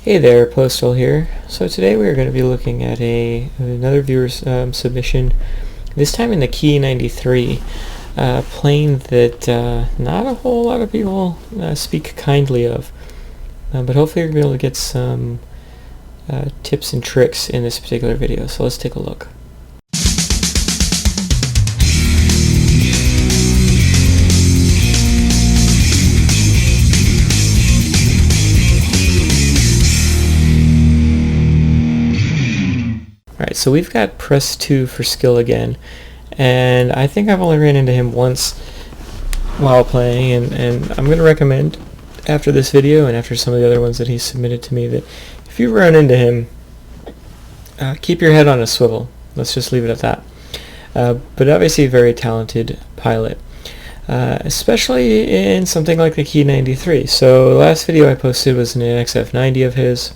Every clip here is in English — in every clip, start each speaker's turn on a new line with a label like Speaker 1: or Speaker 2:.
Speaker 1: Hey there, Postal here. So today we are going to be looking at another viewer's submission, this time in the Ki-93, plane that not a whole lot of people speak kindly of, but hopefully you're going to be able to get some tips and tricks in this particular video. So let's take a look. Alright, so we've got press 2 for skill again, and I think I've only ran into him once while playing, and I'm going to recommend after this video and after some of the other ones that he submitted to me that if you run into him, keep your head on a swivel. Let's just leave it at that. But obviously a very talented pilot, especially in something like the Ki-93. So the last video I posted was an XF90 of his.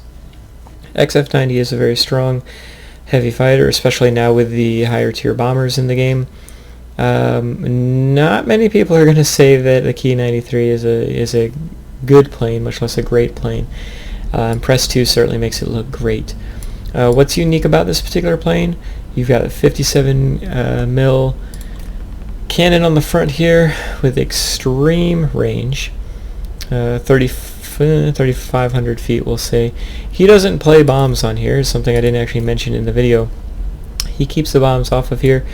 Speaker 1: XF90 is a very strong heavy fighter, especially now with the higher tier bombers in the game. Not many people are going to say that the Ki-93 is a good plane, much less a great plane. Press 2 certainly makes it look great. What's unique about this particular plane? You've got a 57 mil cannon on the front here with extreme range, 3,500 feet, we'll say. He doesn't play bombs on here, something I didn't actually mention in the video. He keeps the bombs off of here,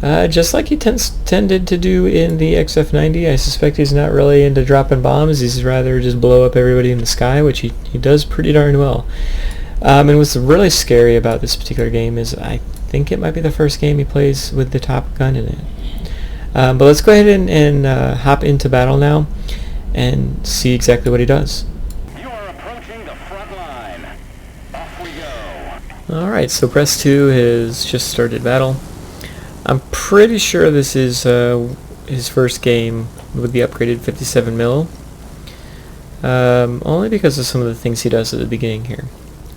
Speaker 1: just like he tended to do in the XF90. I suspect he's not really into dropping bombs. He's rather just blow up everybody in the sky, which he does pretty darn well. And what's really scary about this particular game is I think it might be the first game he plays with the Top Gun in it. But let's go ahead and hop into battle now and see exactly what he does. Alright, so press 2 has just started battle. I'm pretty sure this is his first game with the upgraded 57 mil. Only because of some of the things he does at the beginning here.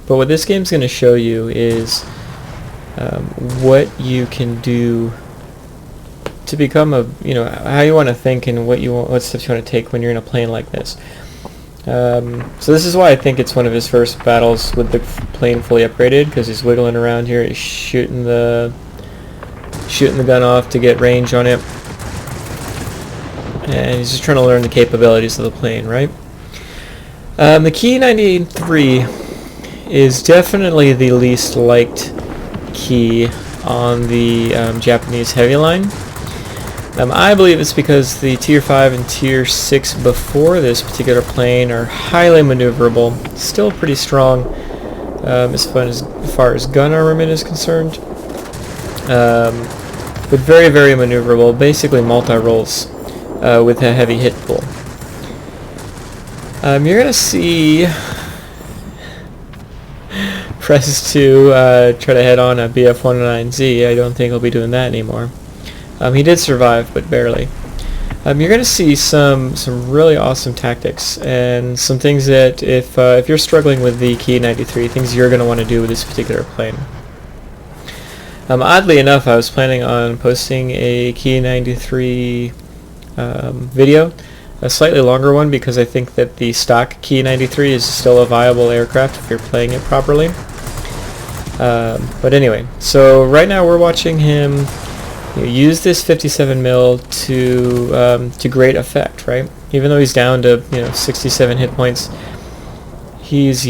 Speaker 1: But what this game's going to show you is what you can do to become how you want to think and what steps you want to take when you're in a plane like this. So this is why I think it's one of his first battles with the plane fully upgraded, because he's wiggling around here, he's shooting the gun off to get range on it, and he's just trying to learn the capabilities of the plane, right? The Ki-93 is definitely the least liked Ki on the Japanese heavy line. I believe it's because the Tier 5 and Tier 6 before this particular plane are highly maneuverable, still pretty strong as far as gun armament is concerned, but very, very maneuverable, basically multi-rolls with a heavy hit pool. You're going to see Press 2 try to head on a BF-109Z. I don't think he'll be doing that anymore. He did survive, but barely. You're going to see some really awesome tactics and some things that if you're struggling with the Ki-93, things you're going to want to do with this particular plane. Oddly enough, I was planning on posting a Ki-93 video, a slightly longer one, because I think that the stock Ki-93 is still a viable aircraft if you're playing it properly. But anyway, so right now we're watching him use this 57 mil to great effect, right? Even though he's down to 67 hit points, he's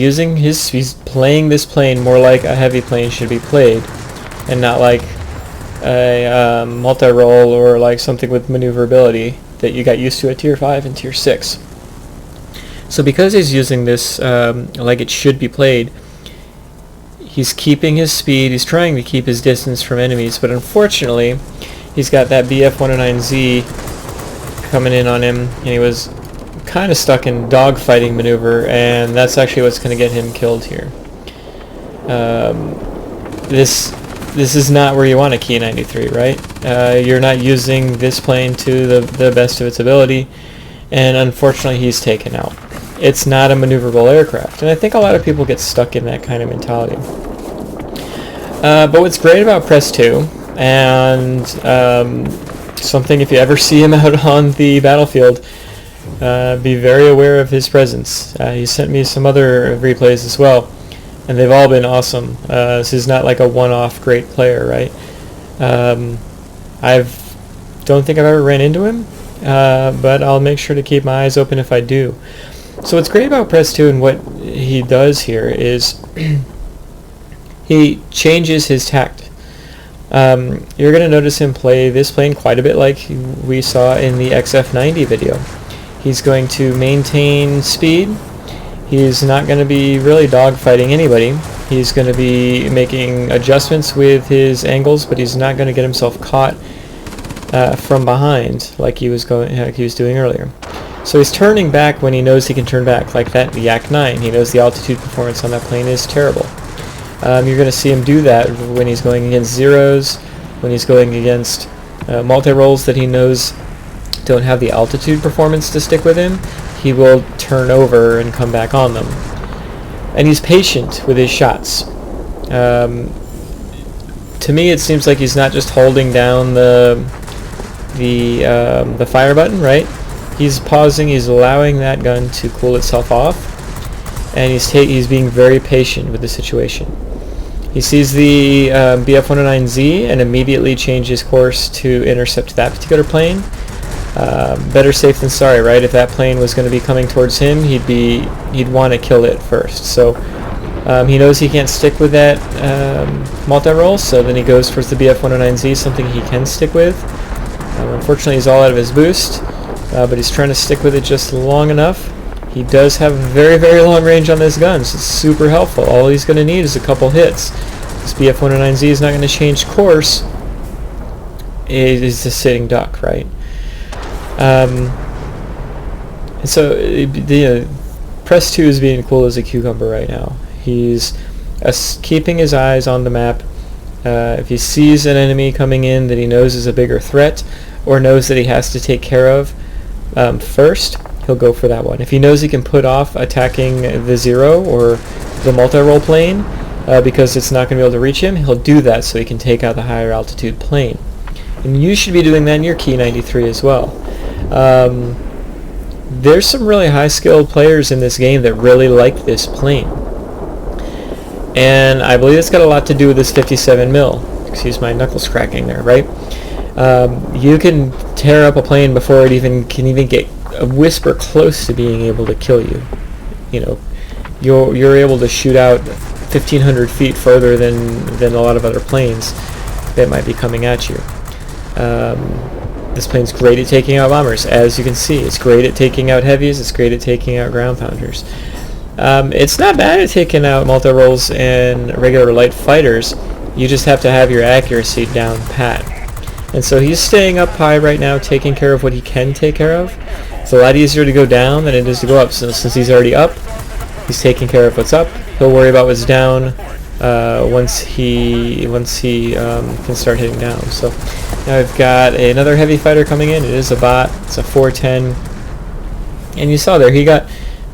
Speaker 1: playing this plane more like a heavy plane should be played, and not like a multi-roll or like something with maneuverability that you got used to at Tier 5 and Tier 6. So because he's using this like it should be played, he's keeping his speed, he's trying to keep his distance from enemies, but unfortunately he's got that BF-109Z coming in on him, and he was kind of stuck in dogfighting maneuver, and that's actually what's going to get him killed here. This is not where you want a Ki-93, right? You're not using this plane to the best of its ability, and unfortunately he's taken out. It's not a maneuverable aircraft, and I think a lot of people get stuck in that kind of mentality. But what's great about Press 2, and something if you ever see him out on the battlefield, be very aware of his presence. He sent me some other replays as well, and they've all been awesome. This is not like a one-off great player, right? Don't think I've ever ran into him, but I'll make sure to keep my eyes open if I do. So what's great about Press 2 and what he does here is he changes his tact. You're going to notice him play this plane quite a bit like we saw in the XF90 video. He's going to maintain speed. He's not going to be really dogfighting anybody. He's going to be making adjustments with his angles, but he's not going to get himself caught from behind like he was doing earlier. So he's turning back when he knows he can turn back, like that Yak-9. He knows the altitude performance on that plane is terrible. You're going to see him do that when he's going against zeros, when he's going against multi-rolls that he knows don't have the altitude performance to stick with him. He will turn over and come back on them. And he's patient with his shots. To me, it seems like he's not just holding down the fire button, right? He's pausing. He's allowing that gun to cool itself off, and he's being very patient with the situation. He sees the BF-109Z and immediately changes course to intercept that particular plane. Better safe than sorry, right? If that plane was going to be coming towards him, he'd want to kill it first. So he knows he can't stick with that multi-roll, so then he goes towards the BF-109Z, something he can stick with. Unfortunately, he's all out of his boost, but he's trying to stick with it just long enough. He does have very, very long range on this gun, so it's super helpful. All he's going to need is a couple hits. This BF-109Z is not going to change course. It is a sitting duck, right? And so Press 2 is being cool as a cucumber right now. He's keeping his eyes on the map. If he sees an enemy coming in that he knows is a bigger threat, or knows that he has to take care of first, he'll go for that one. If he knows he can put off attacking the zero or the multi-roll plane because it's not going to be able to reach him, he'll do that so he can take out the higher altitude plane. And you should be doing that in your Ki-93 as well. There's some really high-skilled players in this game that really like this plane. And I believe it's got a lot to do with this 57mm. Excuse my knuckles cracking there, right? You can tear up a plane before it can even get a whisper close to being able to kill you. You know, you're able to shoot out 1,500 feet further than a lot of other planes that might be coming at you. This plane's great at taking out bombers, as you can see. It's great at taking out heavies. It's great at taking out ground pounders. It's not bad at taking out multi-rolls and regular light fighters. You just have to have your accuracy down pat. And so he's staying up high right now, taking care of what he can take care of. It's a lot easier to go down than it is to go up. So since he's already up, he's taking care of what's up. He'll worry about what's down once he can start hitting down. So now I've got another heavy fighter coming in. It is a bot. It's a 410. And you saw there, he got,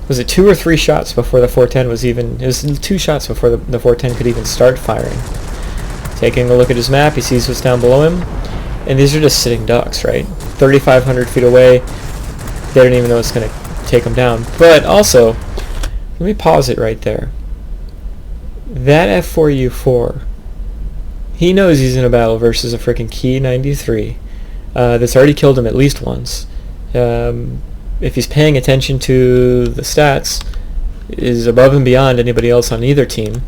Speaker 1: was it 2 or 3 shots before the 410 was even, it was 2 shots before the 410 could even start firing. Taking a look at his map, he sees what's down below him. And these are just sitting ducks, right? 3,500 feet away. They don't even know it's going to take them down. But also, let me pause it right there. That F4U4, he knows he's in a battle versus a freaking Ki-93 that's already killed him at least once. If he's paying attention to the stats, is above and beyond anybody else on either team.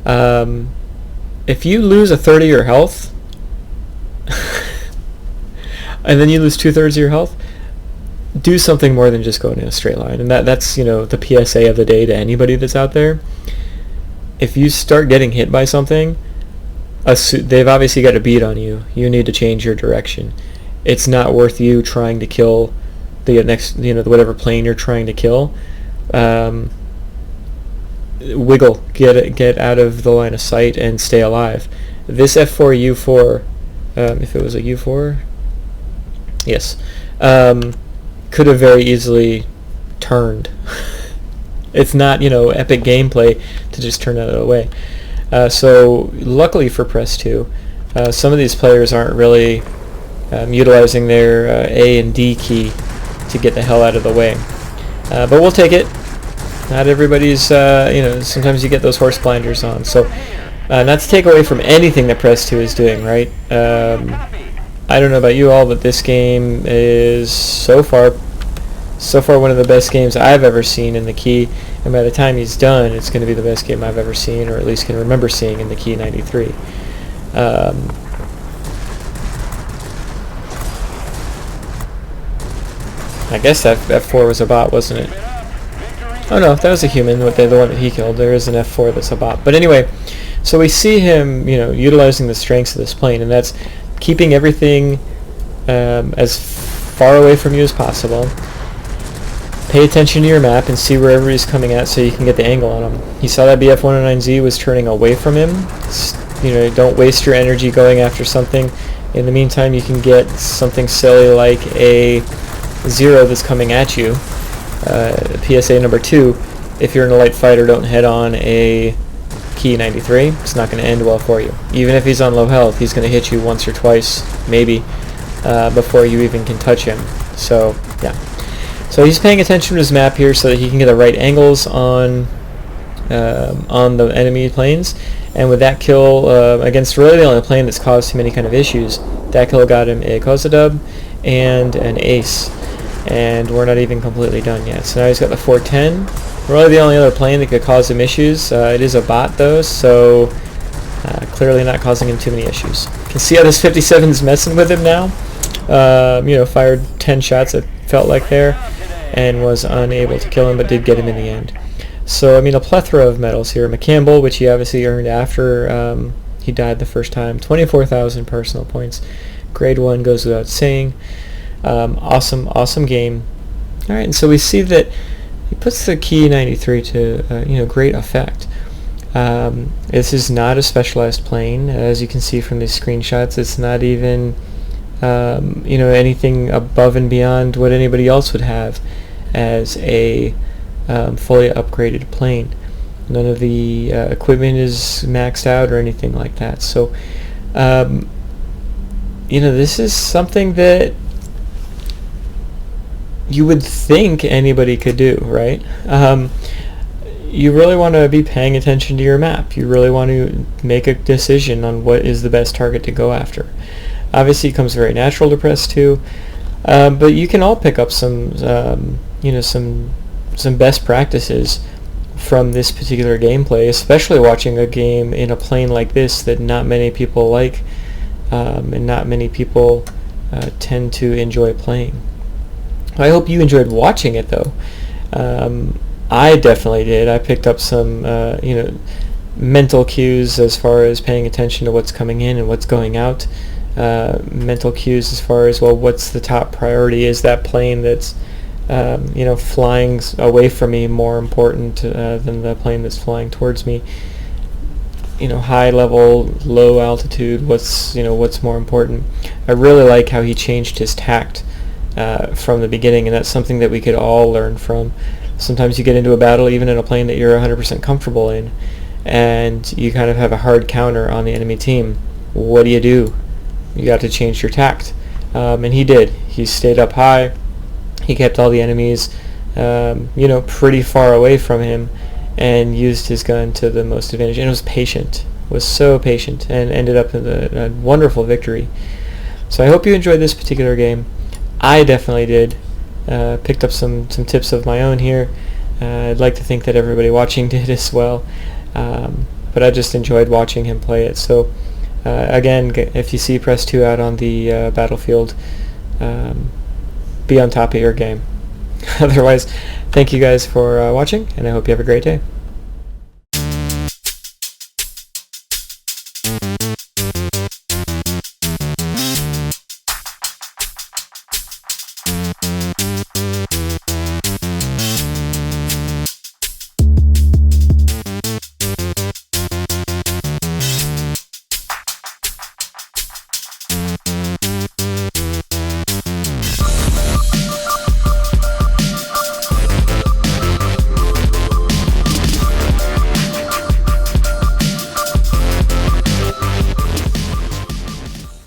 Speaker 1: If you lose a third of your health, and then you lose 2/3 of your health, do something more than just going in a straight line. And that's the PSA of the day to anybody that's out there. If you start getting hit by something, they've obviously got a beat on you. You need to change your direction. It's not worth you trying to kill the next, whatever plane you're trying to kill. Wiggle, get out of the line of sight and stay alive. This F4U4, if it was a U4, yes, could have very easily turned. It's not, epic gameplay to just turn it away. So luckily for Press 2, some of these players aren't really utilizing their A and D key to get the hell out of the way. But we'll take it. Not everybody's, sometimes you get those horse blinders on. So, not to take away from anything that Press 2 is doing, right? I don't know about you all, but this game is so far one of the best games I've ever seen in the Ki, and by the time he's done, it's going to be the best game I've ever seen, or at least can remember seeing in the Ki-93. I guess that F4 was a bot, wasn't it? Oh no, that was a human, the one that he killed. There is an F4 that's a bot. But anyway, so we see him, utilizing the strengths of this plane, and that's keeping everything as far away from you as possible. Pay attention to your map and see where everybody's coming at so you can get the angle on him. He saw that BF-109Z was turning away from him. Don't waste your energy going after something. In the meantime, you can get something silly like a Zero that's coming at you. PSA number 2, if you're in a light fighter, don't head on a Ki-93. It's not going to end well for you. Even if he's on low health, he's going to hit you once or twice, maybe, before you even can touch him. So, yeah. So he's paying attention to his map here so that he can get the right angles on the enemy planes. And with that kill, against really the only plane that's caused him any kind of issues, that kill got him a Kozadub and an ace. And we're not even completely done yet. So now he's got the 410. Really the only other plane that could cause him issues. It is a bot though, so clearly not causing him too many issues. You can see how this 57's messing with him now. Fired 10 shots, it felt like there, and was unable to kill him, but did get him in the end. So, a plethora of medals here. McCampbell, which he obviously earned after he died the first time. 24,000 personal points. Grade 1 goes without saying. Awesome game. Alright, and so we see that he puts the Ki-93 to great effect. This is not a specialized plane, as you can see from these screenshots. It's not even anything above and beyond what anybody else would have as a fully upgraded plane. None of the equipment is maxed out or anything like that. So this is something that you would think anybody could do, right? You really want to be paying attention to your map. You really want to make a decision on what is the best target to go after. Obviously, it comes very natural to Press 2, but you can all pick up some best practices from this particular gameplay, especially watching a game in a plane like this that not many people like, and not many people tend to enjoy playing. I hope you enjoyed watching it, though. I definitely did. I picked up some, mental cues as far as paying attention to what's coming in and what's going out. Mental cues as far as, well, what's the top priority? Is that plane that's, flying away from me more important than the plane that's flying towards me? High level, low altitude, what's more important? I really like how he changed his tact from the beginning, and that's something that we could all learn from. Sometimes you get into a battle even in a plane that you're 100% comfortable in, and you kind of have a hard counter on the enemy team. What do? You got to change your tact, and he did. He stayed up high. He kept all the enemies pretty far away from him, and used his gun to the most advantage, and was so patient, and ended up in a wonderful victory. So I hope you enjoyed this particular game. I definitely did. Picked up some tips of my own here. I'd like to think that everybody watching did as well, but I just enjoyed watching him play it. So again, if you see Press 2 out on the battlefield, be on top of your game. Otherwise, thank you guys for watching, and I hope you have a great day.